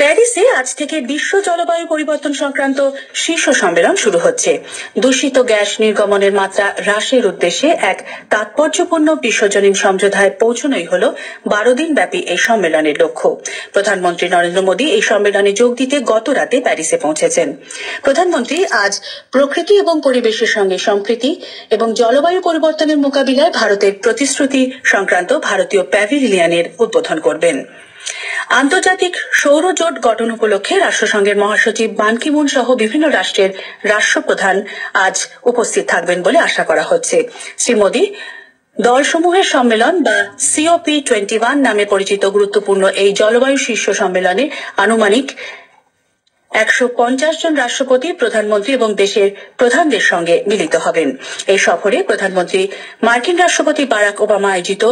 প্যারিসে আজ থেকে বিশ্ব জলবায়ু পরিবর্তন সংক্রান্ত শীর্ষ সম্মেলন শুরু হচ্ছে। দূষিত গ্যাস নির্গমনের মাত্রা হ্রাসের উদ্দেশ্যে এক তাৎপর্যপূর্ণ বিশ্বজনীন সমঝোতায় পৌঁছানোই হল 12 দিন ব্যাপী এই সম্মেলনের লক্ষ্য। প্রধানমন্ত্রী নরেন্দ্র মোদী এই সম্মেলনে যোগ দিতে গত রাতে প্যারিসে পৌঁছেছেন। প্রধানমন্ত্রী আজ প্রকৃতি এবং পরিবেশের সঙ্গে সম্প্রীতি এবং জলবায়ু পরিবর্তনের মোকাবিলায় ভারতের প্রতিশ্রুতি সংক্রান্ত ভারতীয় প্যাভিলিয়নের উদ্বোধন করবেন। আন্তর্জাতিক সৌর জোট গঠন উপলক্ষে রাষ্ট্রসংঘের মহাসচিব বান কি মুন সহ বিভিন্ন রাষ্ট্রের রাষ্ট্রপ্রধান আজ উপস্থিত থাকবেন বলে আশা করা হচ্ছে। শ্রী মোদী দলসমূহের সম্মেলন বা COP21 নামে পরিচিত গুরুত্বপূর্ণ এই জলবায়ু শীর্ষ সম্মেলনে আনুমানিক 150 জন রাষ্ট্রপতি, প্রধানমন্ত্রী এবং দেশের প্রধানদের সঙ্গে মিলিত হবেন। এই সফরে প্রধানমন্ত্রী মার্কিন রাষ্ট্রপতি বারাক ওবামা আয়োজিত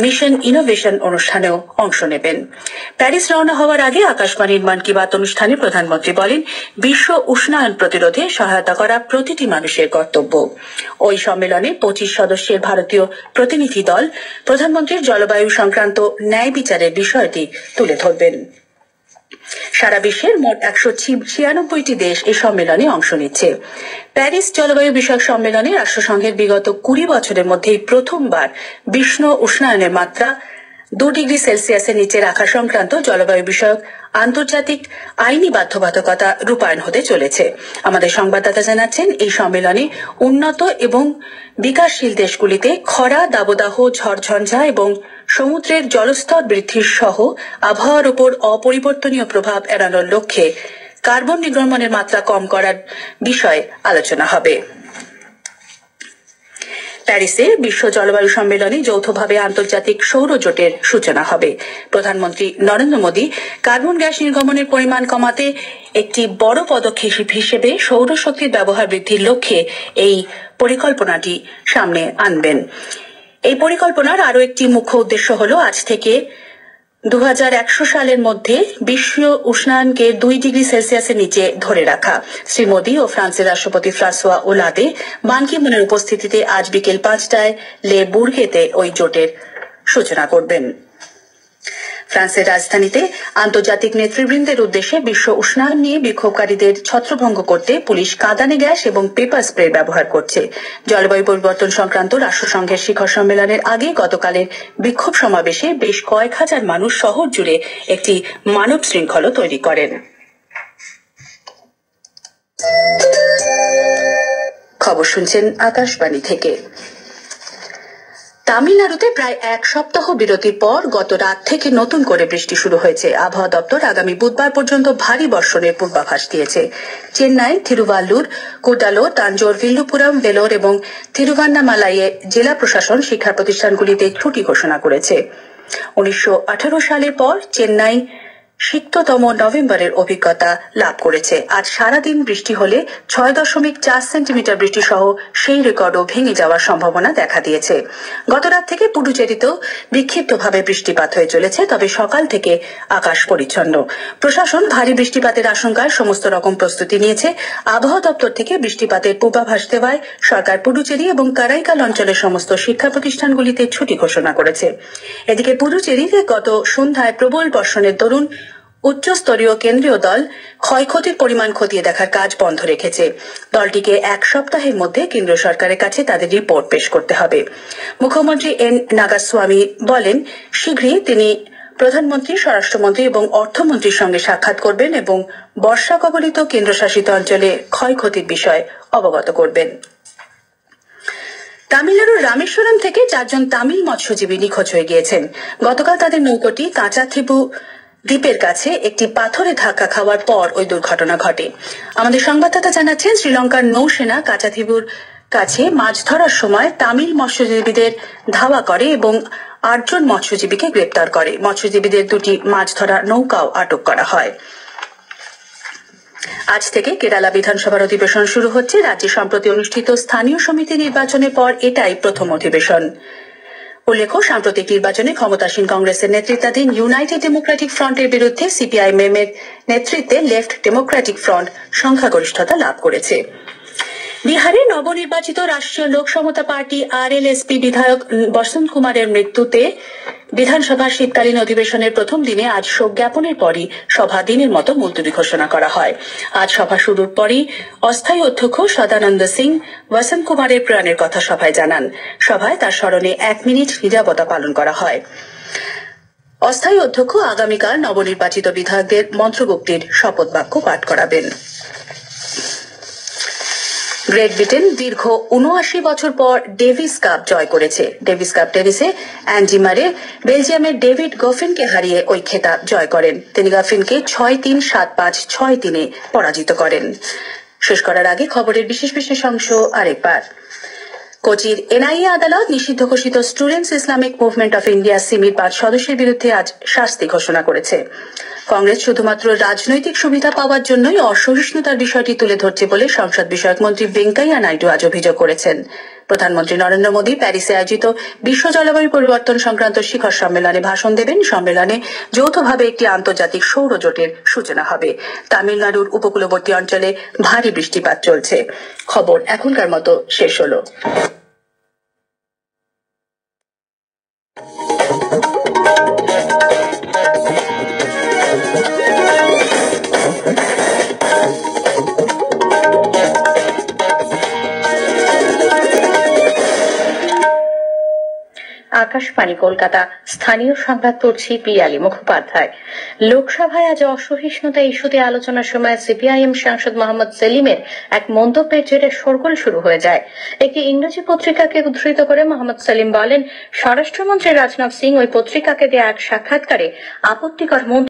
মিশন ইনোভেশন অনুষ্ঠানেও অংশ নেবেন। প্যারিস রওনা হওয়ার আগে আকাশবাণীর মন কি বাত অনুষ্ঠানে প্রধানমন্ত্রী বলেন, বিশ্ব উষ্ণায়ন প্রতিরোধে সহায়তা করা প্রতিটি মানুষের কর্তব্য। ওই সম্মেলনে 25 সদস্যের ভারতীয় প্রতিনিধি দল প্রধানমন্ত্রীর জলবায়ু সংক্রান্ত ন্যায় বিচারের বিষয়টি তুলে ধরবেন। সারা বিশ্বের মোট 196টি দেশ এই সম্মেলনে অংশ নিচ্ছে। প্যারিস জলবায়ু বিষয়ক সম্মেলনে রাষ্ট্রসংঘের বিগত 20 বছরের মধ্যে প্রথমবার বিশ্ব উষ্ণায়নের মাত্রা 2 ডিগ্রি সেলসিয়াসের নিচে রাখা সংক্রান্ত জলবায়ু বিষয়ক আন্তর্জাতিক আইনি বাধ্যবাধকতা রূপায়ণ হতে চলেছে। আমাদের সংবাদদাতা জানাচ্ছেন, এই সম্মেলনে উন্নত এবং বিকাশশীল দেশগুলিতে খরা, দাবদাহ, ঝড়ঝঞ্ঝা এবং সমুদ্রের জলস্তর বৃদ্ধির সহ আবহাওয়ার উপর অপরিবর্তনীয় প্রভাব এড়ানোর লক্ষ্যে কার্বন নির্গমনের মাত্রা কম করার বিষয়ে আলোচনা হবে। প্যারিসে বিশ্ব জলবায়ু সম্মেলনে যৌথভাবে আন্তর্জাতিক সৌর জোটের সূচনা হবে। প্রধানমন্ত্রী নরেন্দ্র মোদী কার্বন গ্যাস নির্গমনের পরিমাণ কমাতে একটি বড় পদক্ষেপ হিসেবে সৌরশক্তির ব্যবহার বৃদ্ধির লক্ষ্যে এই পরিকল্পনাটি সামনে আনবেন। এই পরিকল্পনার আরও একটি মুখ্য উদ্দেশ্য হল আজ থেকে 2100 সালের মধ্যে বিশ্ব উষ্ণায়নকে 2 ডিগ্রি সেলসিয়াসের নিচে ধরে রাখা। শ্রী মোদী ও ফ্রান্সের রাষ্ট্রপতি ফ্রাঁসোয়া ওলাদে বান কি মুনের উপস্থিতিতে আজ বিকেল 5টায় লে বুর্গেতে ওই জোটের সূচনা করবেন। ফ্রান্সের রাজধানীতে আন্তর্জাতিক নেতৃবৃন্দের উদ্দেশ্যে বিশ্ব উষ্ণায়ন নিয়ে বিক্ষোভকারীদের ছত্রভঙ্গ করতে পুলিশ কাঁদানে গ্যাস এবং পেপার স্প্রে ব্যবহার করছে। জলবায়ু পরিবর্তন সংক্রান্ত রাষ্ট্রসংঘের শিখর সম্মেলনের আগে গতকালের বিক্ষোভ সমাবেশে বেশ কয়েক হাজার মানুষ শহর জুড়ে একটি মানব শৃঙ্খল তৈরি করেন। খবর শুনছেন আকাশবাণী থেকে। তামিলনাড়ুতে প্রায় 1 সপ্তাহ বিরতির পর গত রাত থেকে নতুন করে বৃষ্টি শুরু হয়েছে। আবহাওয়া দপ্তর আগামী বুধবার পর্যন্ত ভারী বর্ষণের পূর্বাভাস দিয়েছে। চেন্নাই, থিরুভাল্লুর, কুডালোর, তাঞ্জোর, ভিল্লুপুরম, ভেলোর এবং থিরুভান্নামালাইয়ে জেলা প্রশাসন শিক্ষা প্রতিষ্ঠানগুলিতে ছুটি ঘোষণা করেছে। 1918 সালের পর চেন্নাই সিক্ততম নভেম্বরের অভিজ্ঞতা লাভ করেছে। আজ সারাদিন বৃষ্টি হলে 6.4 সেন্টিমিটার বৃষ্টি সহ সেই রেকর্ডও ভেঙে যাওয়ার সম্ভাবনা দেখা দিয়েছে। গতরাত থেকে পুডুচেরিতেও বিক্ষিপ্তভাবে বৃষ্টিপাত হয়ে চলেছে, তবে সকাল থেকে আকাশ পরিচ্ছন্ন। প্রশাসন ভারী বৃষ্টিপাতের আশঙ্কায় সমস্ত রকম প্রস্তুতি নিয়েছে। আবহাওয়া দপ্তর থেকে বৃষ্টিপাতের পূর্বাভাস দেওয়ায় সরকার পুডুচেরি এবং কারাইকাল অঞ্চলের সমস্ত শিক্ষা প্রতিষ্ঠানগুলিতে ছুটি ঘোষণা করেছে। এদিকে পুডুচেরিতে গত সন্ধ্যায় প্রবল বর্ষণের দরুন উচ্চস্তরীয় কেন্দ্রীয় দল ক্ষয়ক্ষতির পরিমাণ খতিয়ে দেখার কাজ বন্ধ রেখেছে। দলটিকে 1 সপ্তাহের মধ্যে কেন্দ্র সরকারের কাছে তাদের রিপোর্ট পেশ করতে হবে। মুখ্যমন্ত্রী এন নাগাস্বামী বলেন, শীঘ্রই তিনি প্রধানমন্ত্রী, স্বরাষ্ট্রমন্ত্রী এবং অর্থমন্ত্রীর সঙ্গে সাক্ষাৎ করবেন এবং বর্ষা কবলিত কেন্দ্রশাসিত অঞ্চলে ক্ষয়ক্ষতির বিষয়ে অবগত করবেন। তামিলনাড়ুর রামেশ্বরম থেকে 4 জন তামিল মৎস্যজীবী নিখোঁজ হয়ে গিয়েছেন। গতকাল তাদের নৌকোটি কাঁচাথিবু দ্বীপের কাছে একটি পাথরে ধাক্কা খাওয়ার পর ওই দুর্ঘটনা ঘটে। আমাদের সংবাদদাতা জানাচ্ছেন, শ্রীলঙ্কার নৌসেনা কাঁচাথিবুর কাছে মাছ ধরার সময় তামিল মৎস্যজীবীদের ধাওয়া করে এবং 8 জন মৎস্যজীবীকে গ্রেপ্তার করে। মৎস্যজীবীদের 2টি মাছ ধরা নৌকাও আটক করা হয়। আজ থেকে কেরালা বিধানসভার অধিবেশন শুরু হচ্ছে। রাজ্যে সম্প্রতি অনুষ্ঠিত স্থানীয় সমিতি নির্বাচনের পর এটাই প্রথম অধিবেশন। উল্লেখ্য, সাম্প্রতিক নির্বাচনে ক্ষমতাসীন কংগ্রেসের নেতৃত্বাধীন ইউনাইটেড ডেমোক্রেটিক ফ্রন্টের বিরুদ্ধে CPIM এর নেতৃত্বে লেফট ডেমোক্রেটিক ফ্রন্ট সংখ্যাগরিষ্ঠতা লাভ করেছে। বিহারে নবনির্বাচিত রাষ্ট্রীয় লোক সমতা পার্টি RLSP বিধায়ক বসন্ত কুমারের মৃত্যুতে বিধানসভার শীতকালীন অধিবেশনের প্রথম দিনে আজ শোক জ্ঞাপনের পরই সভা দিনের মতো মুলতবি ঘোষণা করা হয়। আজ সভা শুরুর পরই অস্থায়ী অধ্যক্ষ সদানন্দ সিং বসন্ত কুমারের প্রয়াণের কথা সভায় জানান। সভায় তার স্মরণে 1 মিনিট নীরবতা পালন করা হয়। অস্থায়ী অধ্যক্ষ আগামীকাল নবনির্বাচিত বিধায়কদের মন্ত্রগুপ্তির শপথ বাক্য পাঠ করাবেন। গ্রেট ব্রিটেন দীর্ঘ ৭৯ বছর পর ডেভিস কাপ জয় করেছে। ডেভিস কাপ টেনিসে অ্যান্ডি মারে বেলজিয়ামের ডেভিড গফিনকে হারিয়ে ওই খেতাব জয় করেন। তিনি গফিনকে ৬-৩, ৭-৫, ৬-৩ পরাজিত করেন। শেষ করার আগে খবরের বিশেষ অংশ আরেকবার। কোচির এনআইএ আদালত নিষিদ্ধ ঘোষিত students Islamic movement of India সিমির ৫ সদস্যের বিরুদ্ধে আজ শাস্তি ঘোষণা করেছে। কংগ্রেস শুধুমাত্র রাজনৈতিক সুবিধা পাওয়ার জন্যই অসহিষ্ণুতার বিষয়টি তুলে ধরছে বলে সংসদ বিষয়ক মন্ত্রী ভেঙ্কাইয়া নাইডু আজ অভিযোগ করেছেন। প্রধানমন্ত্রী নরেন্দ্র মোদী প্যারিসে আয়োজিত বিশ্ব জলবায়ু পরিবর্তন সংক্রান্ত শিখর সম্মেলনে ভাষণ দেবেন। সম্মেলনে যৌথভাবে একটি আন্তর্জাতিক সৌর জোটের সূচনা হবে। তামিলনাড়ুর উপকূলবর্তী অঞ্চলে ভারী বৃষ্টিপাত চলছে। খবর এখনকার মতো শেষ হলো। আকাশবাণী কলকাতা। স্থানীয় সংবাদ পড়ছি পিয়ালি মুখোপাধ্যায়। লোকসভায় আজ অসহিষ্ণুতা ইস্যুতে আলোচনার সময় সিপিআইএম সাংসদ মোহাম্মদ সেলিমের এক মন্তব্যের জেরে শোরগোল শুরু হয়ে যায়। একটি ইংরেজি পত্রিকাকে উদ্ধৃত করে মোহাম্মদ সেলিম বলেন, স্বরাষ্ট্রমন্ত্রী রাজনাথ সিং ওই পত্রিকাকে দেয়া এক সাক্ষাৎকারে আপত্তিকর